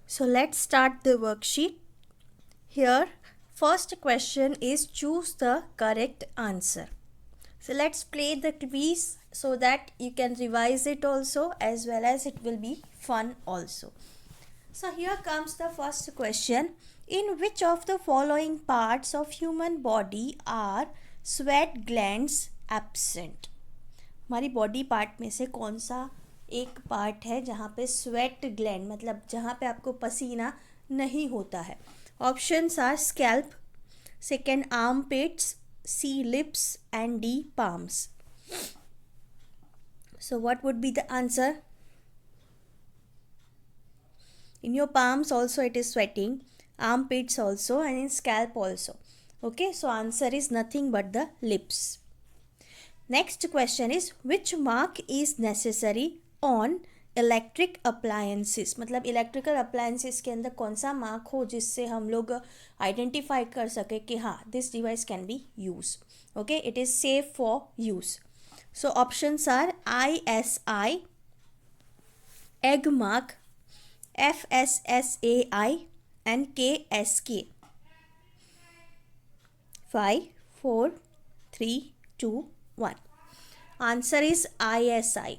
So let's start the worksheet. Here, first question is choose the correct answer. So let's play the quiz so that you can revise it also, as well as it will be fun also. So here comes the first question. In which of the following parts of human body are sweat glands absent? हमारी body part में से कौन सा एक part है जहाँ पे sweat gland मतलब जहाँ पे आपको पसीना नहीं होता है? Options are scalp, second armpits, C lips and D palms. So what would be the answer? In your palms also it is sweating, armpits also, and in scalp also. Okay, so answer is nothing but the lips. Next question is which mark is necessary on electric appliances? मतलब electrical appliances के अंदर कौन सा mark हो जिससे हम लोग identify कर सके कि हाँ this device can be use. Okay, it is safe for use. So options are ISI, egg mark, FSSAI and KSK. 5, 4, 3, 2, 1. Answer is ISI.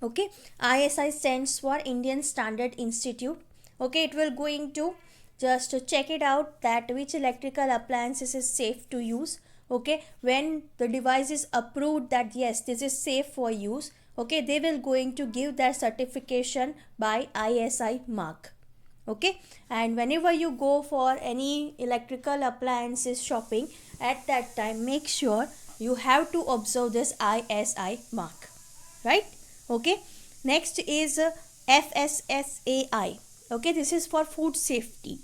Okay, ISI stands for Indian Standard Institute. Okay, it will going to just check it out that which electrical appliances is safe to use. Okay, when the device is approved that yes this is safe for use, okay, they will going to give that certification by ISI mark. Okay, and whenever you go for any electrical appliances shopping, at that time make sure you have to observe this ISI mark, right? Okay, next is FSSAI. Okay, this is for food safety.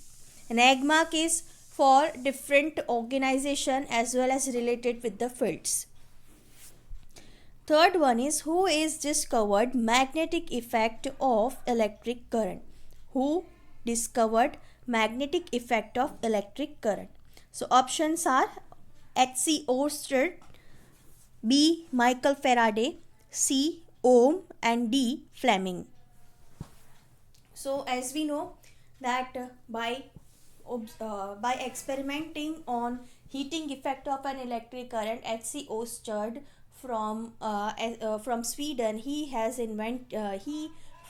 An egg mark is for different organization as well as related with the fields. Third one is who is discovered magnetic effect of electric current? Who discovered magnetic effect of electric current? So options are H.C. Oersted, B. Michael Faraday, C. Ohm and D. Fleming. So as we know that by experimenting on heating effect of an electric current, H.C. Oersted from Sweden, he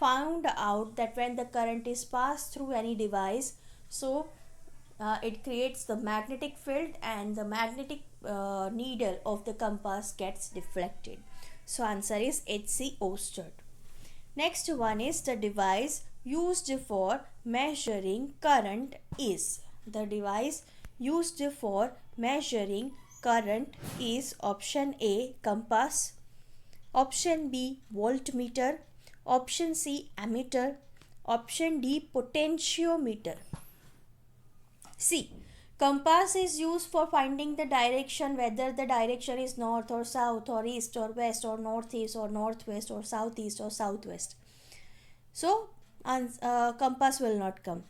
found out that when the current is passed through any device, so it creates the magnetic field and the magnetic needle of the compass gets deflected. So answer is H.C. Oersted. Next one is the device used for measuring current is. The device used for measuring current is option A compass, option B voltmeter, option C ammeter, option D potentiometer. C. Compass is used for finding the direction, whether the direction is north or south or east or west or northeast or northwest or southeast or southwest. So compass will not come.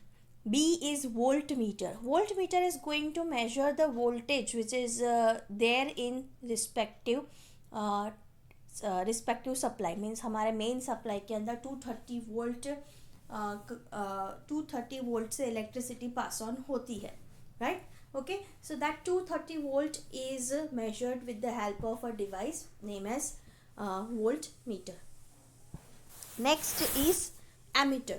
B is voltmeter. Voltmeter is going to measure the voltage which is there in respective supply. Means हमारे main supply के अंदर 230 volt 230 volt से electricity pass on होती है, right? Okay, so that 230 volt is measured with the help of a device named as voltmeter. Next is ammeter.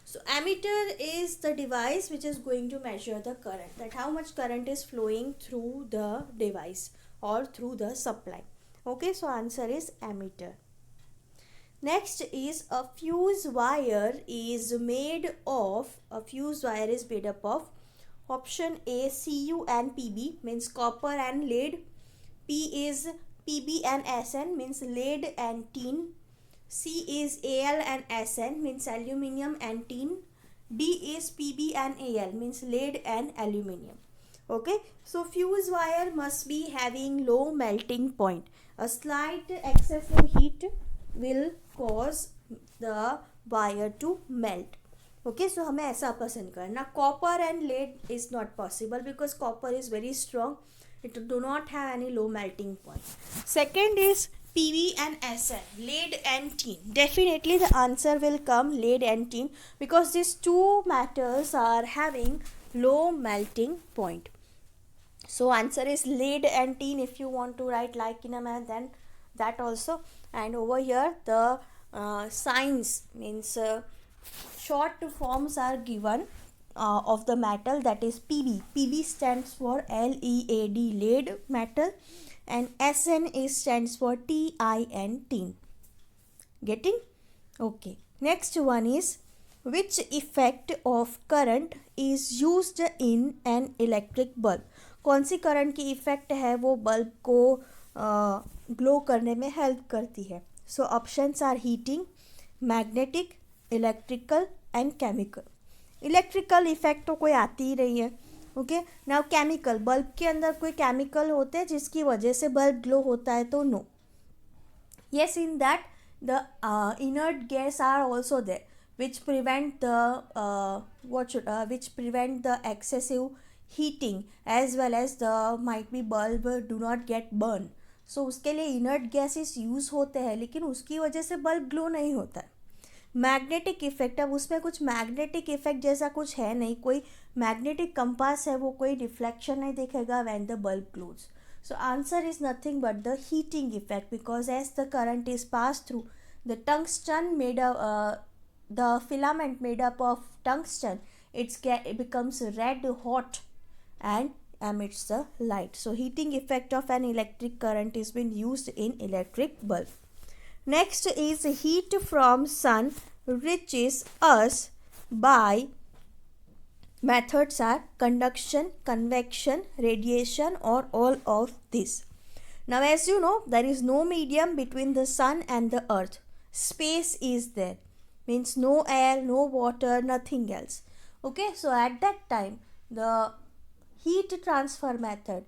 So ammeter is the device which is going to measure the current, that how much current is flowing through the device or through the supply. Okay, so answer is ammeter. Next is a fuse wire is made up of option A Cu and Pb means copper and lead, P is Pb and Sn means lead and tin, C is Al and Sn means aluminium and tin, D is Pb and Al means lead and aluminium. Okay, so fuse wire must be having low melting point. A slight excessive heat will cause the wire to melt. Okay, so हमें ऐसा पसंद करना. Copper and lead is not possible because copper is very strong. It do not have any low melting point. Second is PV and SN, lead and tin. Definitely the answer will come lead and tin, because these two metals are having low melting point. So answer is lead and tin. If you want to write like in a math, then that also. And over here the signs means short forms are given of the metal, that is PB. PB stands for LEAD, lead metal, and SN is stands for TIN, tin. Getting? Okay. Next one is, which effect of current is used in an electric bulb? कौन सी current की effect है वो bulb को glow करने में help करती है? So options are heating, magnetic, electrical and chemical. Electrical effect तो कोई आती ही नहीं है. ओके. नाउ केमिकल, बल्ब के अंदर कोई केमिकल होते हैं जिसकी वजह से बल्ब ग्लो होता है, तो no. Yes, in that the inert gas are also there, which prevent the which prevent the excessive heating, as well as the might be bulb do not get burn. So उसके लिए inert gases use होते हैं, लेकिन उसकी वजह से bulb glow नहीं होता है. मैग्नेटिक इफेक्ट, अब उसमें कुछ मैग्नेटिक इफेक्ट जैसा कुछ है नहीं, कोई मैग्नेटिक कंपास है वो कोई रिफ्लेक्शन नहीं देखेगा when the bulb glows. So answer is nothing but the heating effect, because as the current is passed through the tungsten made up, the filament made up of tungsten, it becomes red hot and emits the light. So heating effect of an electric current is been used in electric bulb. Next is heat from sun reaches us by methods are conduction, convection, radiation, or all of this. Now as you know, there is no medium between the sun and the earth. Space is there, means no air, no water, nothing else. Okay, so at that time the heat transfer method,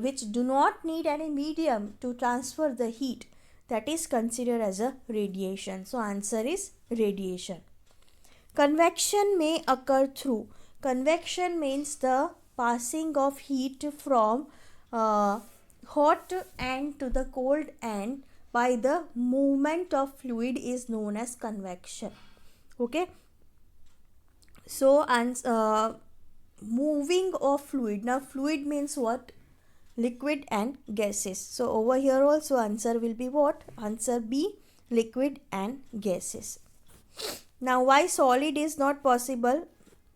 which do not need any medium to transfer the heat, that is considered as a radiation. So answer is radiation. Convection may occur through, convection means the passing of heat from hot end to the cold end by the movement of fluid is known as convection. Okay, so moving of fluid. Now fluid means what? Liquid and gases. So over here also answer will be what? Answer B, liquid and gases. Now why solid is not possible?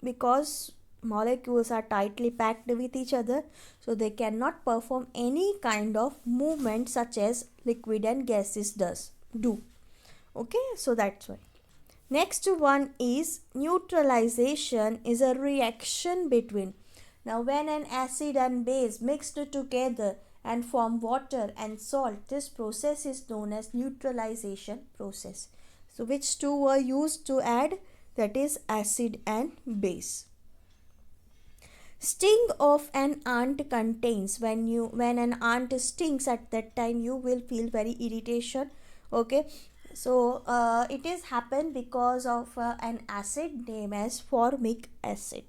Because molecules are tightly packed with each other, so they cannot perform any kind of movement such as liquid and gases do. Okay, so that's why. Next one is neutralization is a reaction between. Now when an acid and base mixed together and form water and salt, this process is known as neutralization process. So which two were used to add? That is acid and base. Sting of an ant contains, when an ant stings, at that time you will feel very irritation. Okay, so it is happen because of an acid named as formic acid.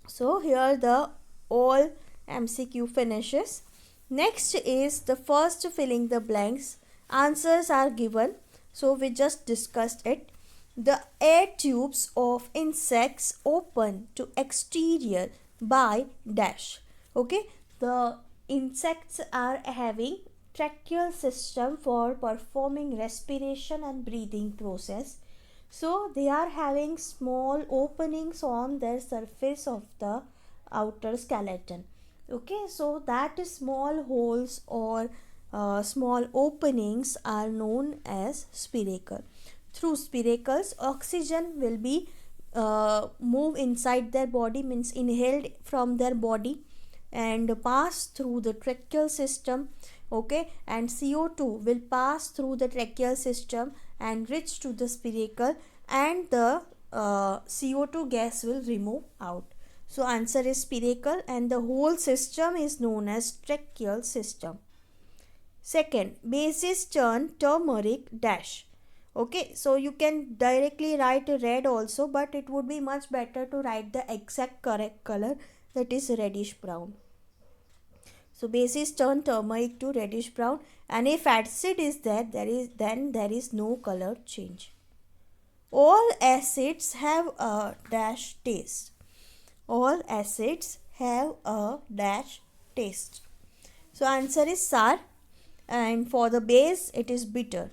So here the all MCQ finishes. Next is the first filling the blanks. Answers are given, so we just discussed it. The air tubes of insects open to exterior by dash. Okay, the insects are having tracheal system for performing respiration and breathing process. So they are having small openings on their surface of the outer skeleton. Okay, so that small holes or small openings are known as spiracle. Through spiracles, oxygen will be move inside their body, means inhaled from their body and pass through the tracheal system. Okay, and CO2 will pass through the tracheal system and reach to the spiracle, and the CO2 gas will remove out. So answer is spiracle, and the whole system is known as tracheal system. Second, bases turn turmeric dash. Okay, so you can directly write red also, but it would be much better to write the exact correct color, that is reddish brown. So bases turn turmeric to reddish brown, and if acid is there, there is no color change. All acids have a dash taste. All acids have a dash taste. So answer is sour, and for the base it is bitter.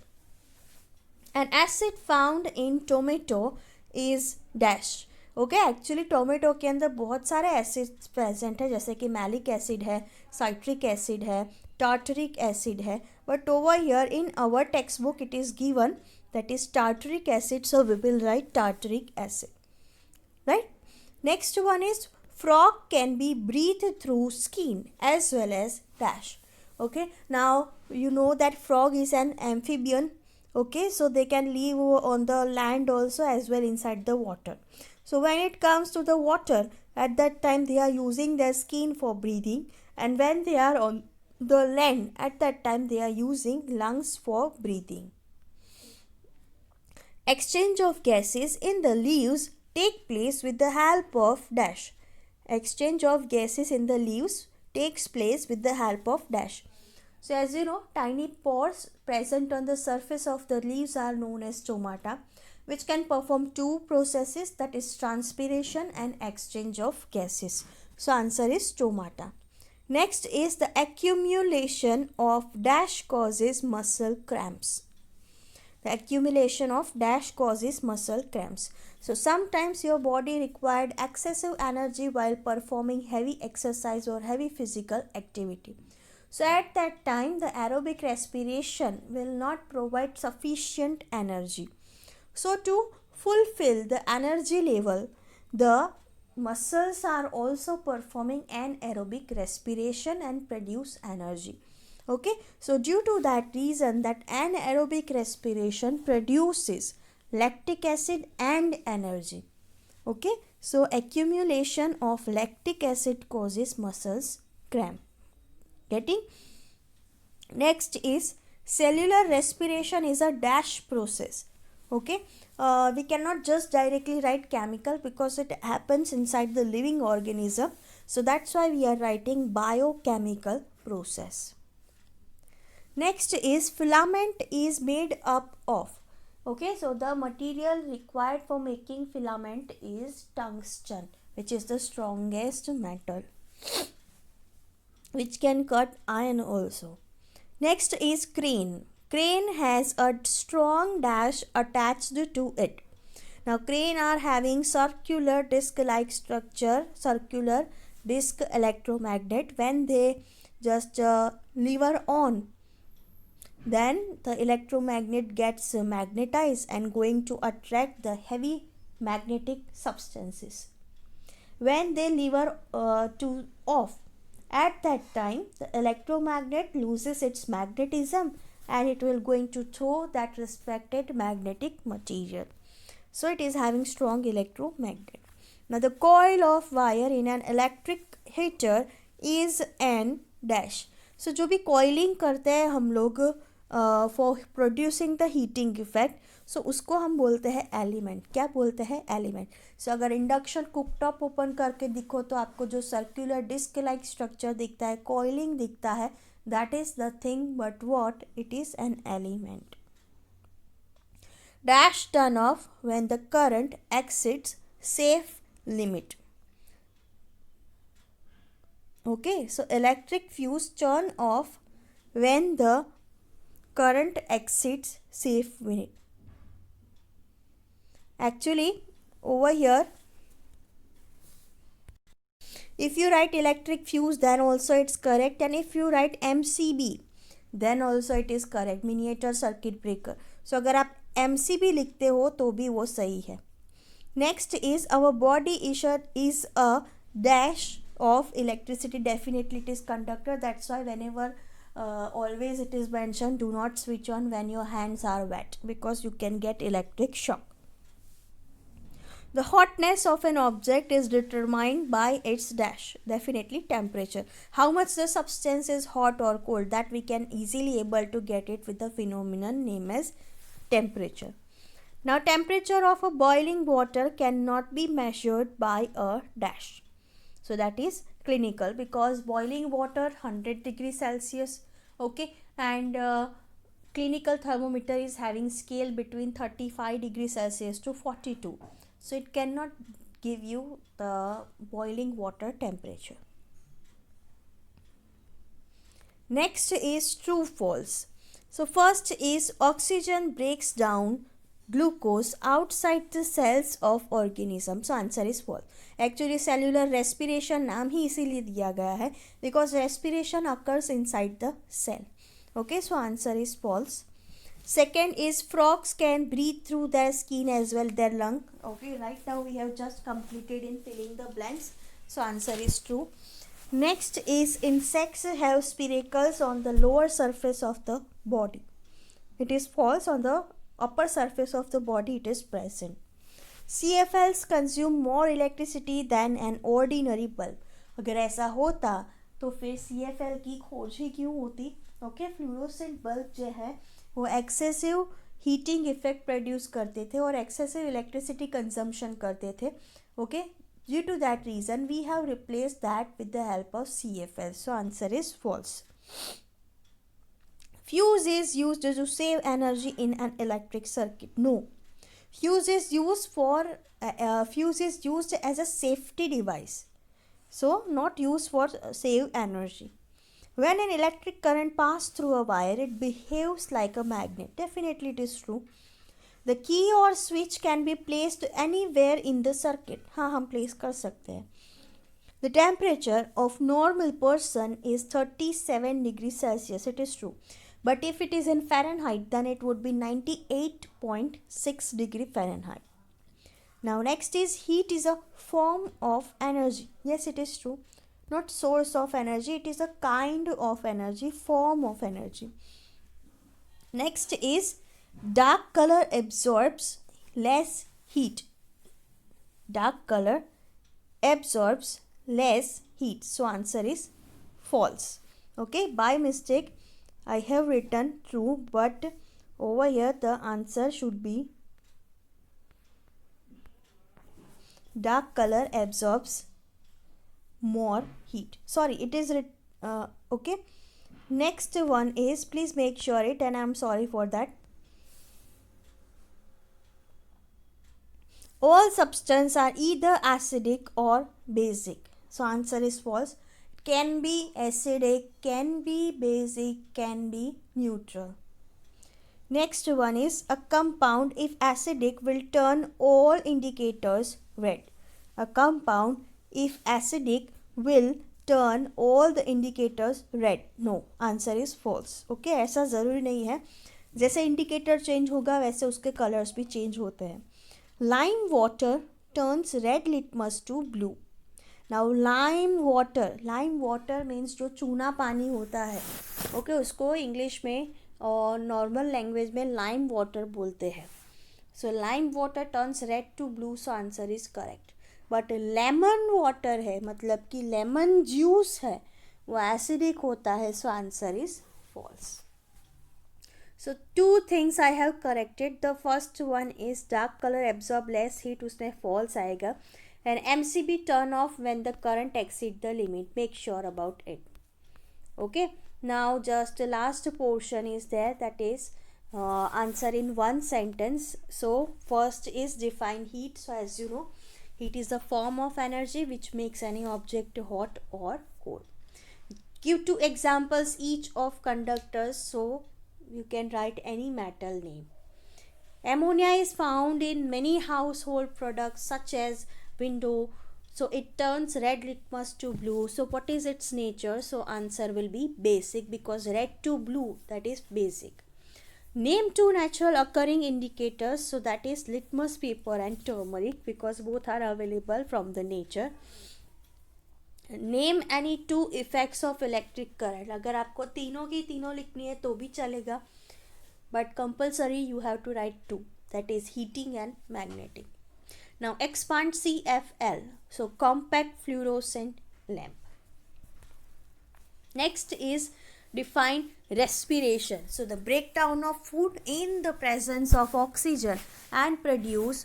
An acid found in tomato is dash. Okay actually tomato के अंदर बहुत सारे acids present है, जैसे कि malic acid है, citric acid है, tartaric acid है, but over here in our textbook it is given that is tartaric acid, so we will write tartaric acid, right? Next one is frog can be breathed through skin as well as dash. Okay, now you know that frog is an amphibian. Okay, so they can live on the land also as well inside the water. So when it comes to the water, at that time they are using their skin for breathing, and when they are on the land, at that time they are using lungs for breathing. Exchange of gases in the leaves take place with the help of dash. Exchange of gases in the leaves takes place with the help of dash. So as you know, tiny pores present on the surface of the leaves are known as stomata, which can perform two processes, that is transpiration and exchange of gases. So answer is stomata. Next is the accumulation of dash causes muscle cramps. The accumulation of dash causes muscle cramps. So sometimes your body required excessive energy while performing heavy exercise or heavy physical activity. So at that time the aerobic respiration will not provide sufficient energy. So to fulfill the energy level, the muscles are also performing anaerobic respiration and produce energy. Okay, so due to that reason, that anaerobic respiration produces lactic acid and energy. Okay, so accumulation of lactic acid causes muscles cramp. Getting? Next is cellular respiration is a dash process. Okay, we cannot just directly write chemical because it happens inside the living organism, so that's why we are writing biochemical process. Next is filament is made up of. Okay, so the material required for making filament is tungsten, which is the strongest metal, which can cut iron also. Next is crane. Crane has a strong dash attached to it. Now crane are having circular disc like structure, circular disc electromagnet. When they just lever on, then the electromagnet gets magnetized and going to attract the heavy magnetic substances. When they lever to off, at that time the electromagnet loses its magnetism and it will going to throw that respected magnetic material. So it is having strong electromagnet. Now the coil of wire in an electric heater is an dash. So जो भी coiling करते हैं हम लोग for producing the heating effect, so उसको हम बोलते हैं एलिमेंट. क्या बोलते हैं? एलिमेंट. सो अगर इंडक्शन कुकटॉप ओपन करके दिखो तो आपको जो सर्कुलर डिस्क लाइक स्ट्रक्चर दिखता है, कॉइलिंग दिखता है, that is the thing, but what it is an element. Dash turn off when the current exceeds safe limit. Okay, so electric fuse turn off when the current exceeds safe limit. Actually over here if you write electric fuse then also it's correct, and if you write MCB then also it is correct, miniature circuit breaker. So अगर आप MCB लिखते हो तो भी वो सही है. Next is our body is a dash of electricity. Definitely it is conductor. That's why whenever always it is mentioned, do not switch on when your hands are wet because you can get electric shock. The hotness of an object is determined by its dash. Definitely temperature. How much the substance is hot or cold, that we can easily able to get it with the phenomenon named as temperature. Now temperature of a boiling water cannot be measured by a dash. So that is clinical, because boiling water 100 degrees Celsius, okay, and clinical thermometer is having scale between 35 degrees Celsius to 42, so it cannot give you the boiling water temperature. Next is true false. So first is oxygen breaks down glucose outside the cells of organism. So answer is false. Actually cellular respiration नाम ही इसीलिए दिया गया है because respiration occurs inside the cell. Okay, so answer is false. Second is frogs can breathe through their skin as well their lung. Okay, right now we have just completed in filling the blanks. So answer is true. Next is insects have spiracles on the lower surface of the body. It is false. On the upper surface of the body it is present. CFLs consume more electricity than an ordinary bulb. अगर ऐसा होता तो फिर CFL की खोज ही क्यों होती? Okay, fluorescent bulb जो है वो एक्सेसिव हीटिंग इफेक्ट प्रोड्यूस करते थे और एक्सेसिव इलेक्ट्रिसिटी कंजम्पशन करते थे. Okay, due to that reason we have replaced that with the help of CFL. So answer is false. Fuse is used to save energy in an electric circuit. No, fuse is used as a safety device, so not used for save energy. When an electric current passes through a wire, it behaves like a magnet. Definitely it is true. The key or switch can be placed anywhere in the circuit. हाँ, हम place कर सकते हैं. The temperature of normal person is 37 degrees Celsius. It is true. But if it is in Fahrenheit, then it would be 98.6 degree Fahrenheit. Now next is heat is a form of energy. Yes, it is true. Not source of energy. It is a kind of energy, form of energy. Next is dark color absorbs less heat. Dark color absorbs less heat. So answer is false. Okay, by mistake I have written true, but over here the answer should be dark color absorbs more heat. Sorry, it is okay. Next one is, please make sure it, and I am sorry for that. All substances are either acidic or basic. So answer is false. Can be acidic, can be basic, can be neutral. Next one is a compound if acidic will turn all indicators red. A compound if acidic will turn all the indicators red. No, answer is false. Okay, ऐसा ज़रूरी नहीं है. जैसे indicator change होगा वैसे उसके colours भी change होते हैं. Lime water turns red litmus to blue. Now lime water means जो चूना पानी होता है, ओके, उसको इंग्लिश में और नॉर्मल लैंग्वेज में लाइम वाटर बोलते हैं. So lime water turns red to blue. So answer is correct. But lemon water है, मतलब कि लेमन जूस है, वो एसिडिक होता है. So answer is false. So two things I have corrected. The first one is dark color absorb less heat, उसमें false आएगा. And MCB turn off when the current exceed the limit. Make sure about it. Okay. Now just the last portion is there, that is answer in one sentence. So first is define heat. So as you know, heat is a form of energy which makes any object hot or cold. Give two examples each of conductors. So you can write any metal name. Ammonia is found in many household products such as window. So it turns red litmus to blue. So what is its nature? So answer will be basic, because red to blue, that is basic. Name two natural occurring indicators. So that is litmus paper and turmeric, because both are available from the nature. Name any two effects of electric current. अगर आपको तीनों की तीनों लिखनी है तो भी चलेगा, but compulsory you have to write two, that is heating and magnetic. Now expand CFL. So compact fluorescent lamp. Next is define respiration. So the breakdown of food in the presence of oxygen and produce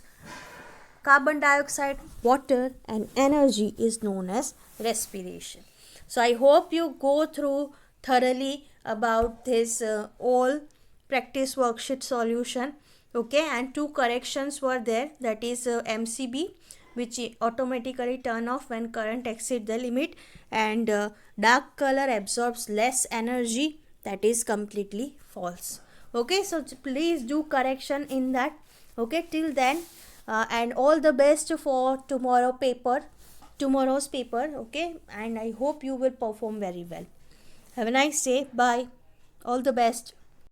carbon dioxide, water, and energy is known as respiration. So I hope you go through thoroughly about this all practice worksheet solution. Okay, and two corrections were there, that is MCB, which automatically turn off when current exceeds the limit, and dark color absorbs less energy, that is completely false. Okay, so please do correction in that. Okay, till then, and all the best for tomorrow's paper. Okay, and I hope you will perform very well. Have a nice day. Bye. All the best.